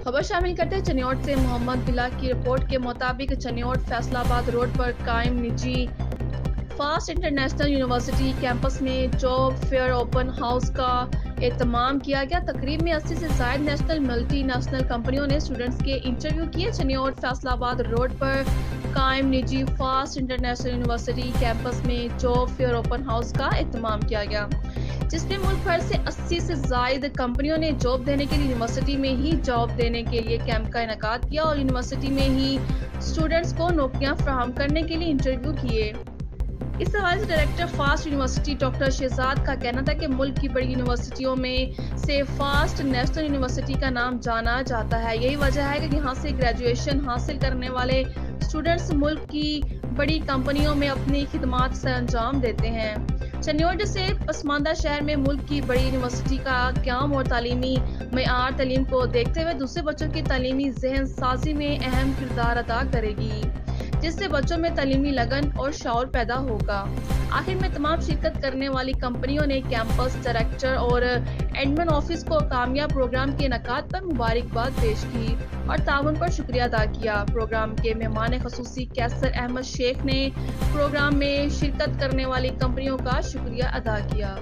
खबर शामिल करते हैं चनियोट से। मोहम्मद बिला की रिपोर्ट के मुताबिक चनियोट फैसलाबाद रोड पर कायम निजी फास्ट इंटरनेशनल यूनिवर्सिटी कैंपस में जॉब फेयर ओपन हाउस का एहतमाम किया गया। तकरीब में 80 से ज़ायद नेशनल मल्टी नेशनल कंपनियों ने स्टूडेंट्स के इंटरव्यू किए। चनियोट फैसलाबाद रोड पर कायम निजी फास्ट इंटरनेशनल यूनिवर्सिटी कैंपस में जॉब फेयर ओपन हाउस का एहतमाम किया गया, जिसमें मुल्क भर से 80 से ज़ायद कंपनियों ने जॉब देने के लिए यूनिवर्सिटी में ही जॉब देने के लिए कैंप का इनेकाद किया और यूनिवर्सिटी में ही स्टूडेंट्स को नौकरियां फराहम करने के लिए इंटरव्यू किए। इस हवाले से director FAST university doctor Shahzad का कहना था कि मुल्क की बड़ी यूनिवर्सिटियों में से फास्ट नेशनल यूनिवर्सिटी का नाम जाना जाता है। यही वजह है कि यहाँ से ग्रेजुएशन हासिल करने वाले स्टूडेंट्स मुल्क की बड़ी कंपनियों में अपनी खिदमात सर अंजाम देते हैं। चनियोट जैसे पसमानदा शहर में मुल्क की बड़ी यूनिवर्सिटी का क़याम और तालीमी मयार तालीम को देखते हुए दूसरे बच्चों की तालीमी ज़हन साजी में अहम किरदार अदा करेगी, जिससे बच्चों में तालीमी लगन और शौर पैदा होगा। आखिर में तमाम शिरकत करने वाली कंपनियों ने कैंपस डायरेक्टर और एडमिन ऑफिस को कामयाब प्रोग्राम के इनेकाद पर मुबारकबाद पेश की और ताउन पर शुक्रिया अदा किया। प्रोग्राम के मेहमान खसूसी कैसर अहमद शेख ने प्रोग्राम में शिरकत करने वाली कंपनियों का शुक्रिया अदा किया।